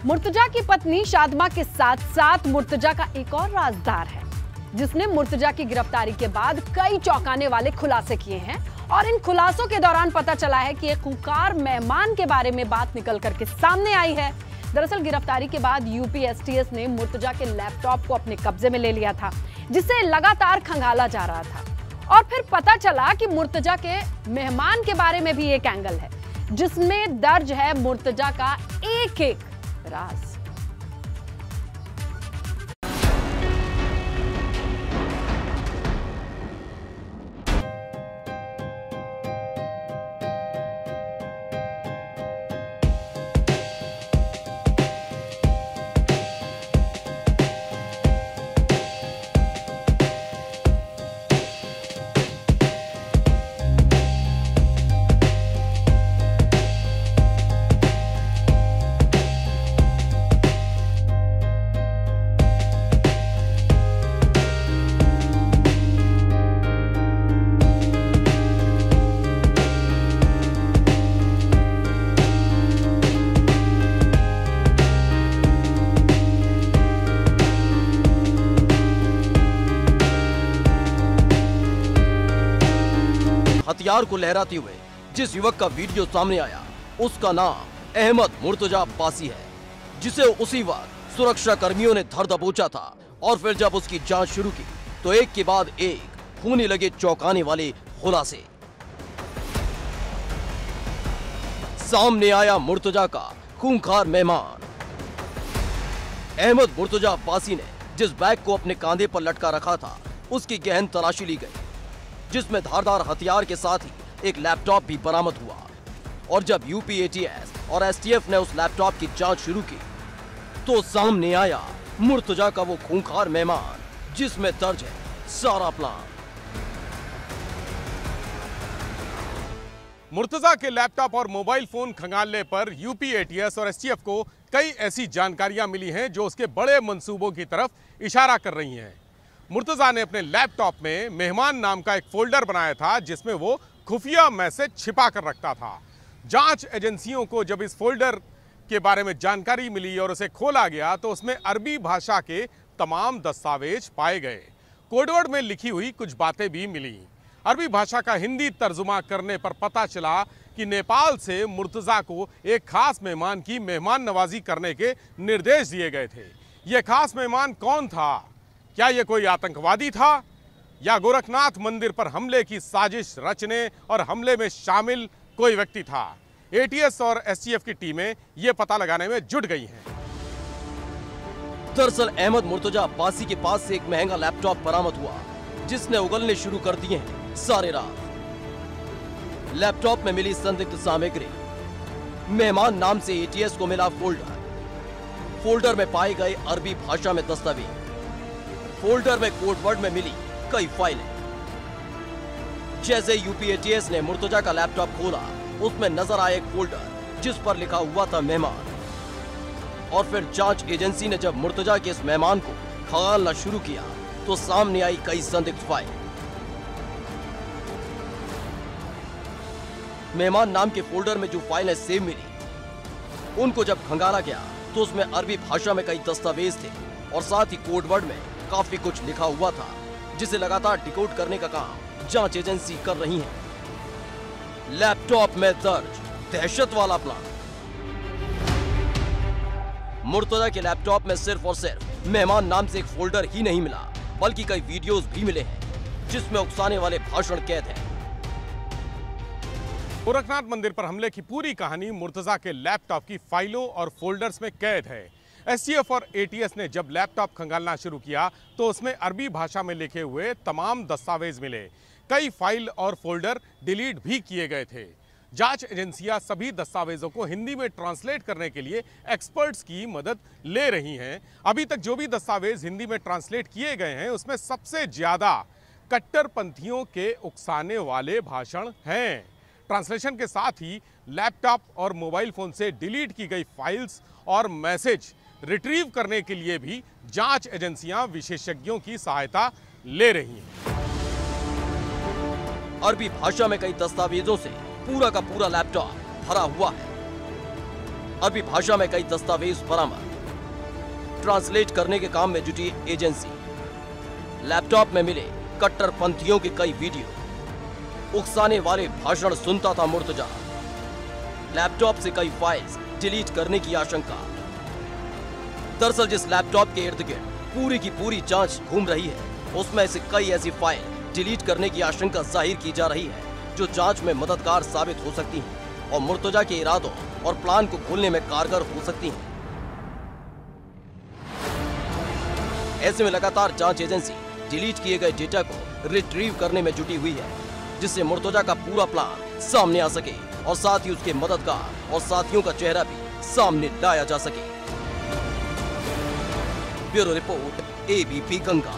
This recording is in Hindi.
मुर्तजा की पत्नी शादमा के साथ साथ मुर्तजा का एक और राजदार है, जिसने मुर्तजा की गिरफ्तारी के बाद कई चौंकाने वाले खुलासे किए हैं। और इन खुलासों के दौरान पता चला है कि एक खूंखार मेहमान के बारे में बात निकल करके सामने आई है। दरअसल गिरफ्तारी के बाद यूपी एसटीएस ने मुर्तजा के लैपटॉप को अपने कब्जे में ले लिया था, जिसे लगातार खंगाला जा रहा था। और फिर पता चला कि मुर्तजा के मेहमान के बारे में भी एक एंगल है, जिसमें दर्ज है मुर्तजा का एक एक राज। हथियार को लहराते हुए जिस युवक का वीडियो सामने आया, उसका नाम अहमद मुर्तजा अब्बासी है, जिसे उसी वक्त सुरक्षा कर्मियों ने धर दबोचा था। और फिर जब उसकी जांच शुरू की तो एक के बाद एक होने लगे चौंकाने वाले खुलासे। सामने आया मुर्तजा का खूंखार मेहमान। अहमद मुर्तजा अब्बासी ने जिस बैग को अपने कांधे पर लटका रखा था, उसकी गहन तलाशी ली गई, जिसमें धारदार हथियार के साथ ही एक लैपटॉप भी बरामद हुआ। और जब यूपी एटीएस और एसटीएफ ने उस लैपटॉप की जांच शुरू की तो सामने आया मुर्तजा का वो खूंखार मेहमान, जिसमें दर्ज है सारा प्लान। मुर्तजा के लैपटॉप और मोबाइल फोन खंगालने पर यूपी एटीएस और एसटीएफ को कई ऐसी जानकारियां मिली हैं जो उसके बड़े मंसूबों की तरफ इशारा कर रही हैं। मुर्तजा ने अपने लैपटॉप में मेहमान नाम का एक फोल्डर बनाया था, जिसमें वो खुफिया मैसेज छिपा कर रखता था। जांच एजेंसियों को जब इस फोल्डर के बारे में जानकारी मिली और उसे खोला गया तो उसमें अरबी भाषा के तमाम दस्तावेज पाए गए। कोडवर्ड में लिखी हुई कुछ बातें भी मिली। अरबी भाषा का हिंदी तर्जुमा करने पर पता चला कि नेपाल से मुर्तजा को एक खास मेहमान की मेहमान नवाजी करने के निर्देश दिए गए थे। यह खास मेहमान कौन था? क्या यह कोई आतंकवादी था या गोरखनाथ मंदिर पर हमले की साजिश रचने और हमले में शामिल कोई व्यक्ति था? एटीएस और एसटीएफ की टीमें यह पता लगाने में जुट गई हैं। दरअसल अहमद मुर्तजा अब्बासी के पास से एक महंगा लैपटॉप बरामद हुआ, जिसने उगलने शुरू कर दिए हैं सारे राज। लैपटॉप में मिली संदिग्ध सामग्री, मेहमान नाम से एटीएस को मिला फोल्डर में पाए गए अरबी भाषा में दस्तावेज, फोल्डर में कोडवर्ड में मिली कई फाइलें। जैसे यूपी एटीएस ने मुर्तजा का लैपटॉप खोला, उसमें नजर आया एक फोल्डर जिस पर लिखा हुआ था मेहमान। और फिर जांच एजेंसी ने जब मुर्तजा के इस मेहमान को खंगालना शुरू किया तो सामने आई कई संदिग्ध फाइल। मेहमान नाम के फोल्डर में जो फाइलें सेव मिली, उनको जब खंगाला गया तो उसमें अरबी भाषा में कई दस्तावेज थे और साथ ही कोडवर्ड में काफी कुछ लिखा हुआ था, जिसे लगातार डिकोड करने का काम जांच एजेंसी कर रही है। लैपटॉप में दर्ज दहशत वाला प्लान। मुर्तजा के लैपटॉप में सिर्फ और सिर्फ मेहमान नाम से एक फोल्डर ही नहीं मिला, बल्कि कई वीडियोस भी मिले हैं, जिसमें उकसाने वाले भाषण कैद हैं। गोरखनाथ मंदिर पर हमले की पूरी कहानी मुर्तजा के लैपटॉप की फाइलों और फोल्डर्स में कैद है। एसटीएफ और एटीएस ने जब लैपटॉप खंगालना शुरू किया तो उसमें अरबी भाषा में लिखे हुए तमाम दस्तावेज मिले। कई फाइल और फोल्डर डिलीट भी किए गए थे। जांच एजेंसियां सभी दस्तावेजों को हिंदी में ट्रांसलेट करने के लिए एक्सपर्ट्स की मदद ले रही हैं। अभी तक जो भी दस्तावेज हिंदी में ट्रांसलेट किए गए हैं, उसमें सबसे ज्यादा कट्टरपंथियों के उकसाने वाले भाषण हैं। ट्रांसलेशन के साथ ही लैपटॉप और मोबाइल फोन से डिलीट की गई फाइल्स और मैसेज रिट्रीव करने के लिए भी जांच एजेंसियां विशेषज्ञों की सहायता ले रही हैं। अरबी भाषा में कई दस्तावेजों से पूरा का पूरा लैपटॉप भरा हुआ है। अरबी भाषा में कई दस्तावेज बरामद, ट्रांसलेट करने के काम में जुटी एजेंसी, लैपटॉप में मिले कट्टरपंथियों के कई वीडियो, उकसाने वाले भाषण सुनता था मुर्तजा, लैपटॉप से कई फाइल्स डिलीट करने की आशंका। दरअसल जिस लैपटॉप के इर्द गिर्द पूरी की पूरी जांच घूम रही है, उसमें से कई ऐसी फाइल डिलीट करने की आशंका जाहिर की जा रही है जो जांच में मददगार साबित हो सकती हैं और मुर्तजा के इरादों और प्लान को खोलने में कारगर हो सकती हैं। ऐसे में लगातार जांच एजेंसी डिलीट किए गए डेटा को रिट्रीव करने में जुटी हुई है, जिससे मुर्तजा का पूरा प्लान सामने आ सके और साथ ही उसके मददगार और साथियों का चेहरा भी सामने लाया जा सके। Bureau report, ABP Ganga.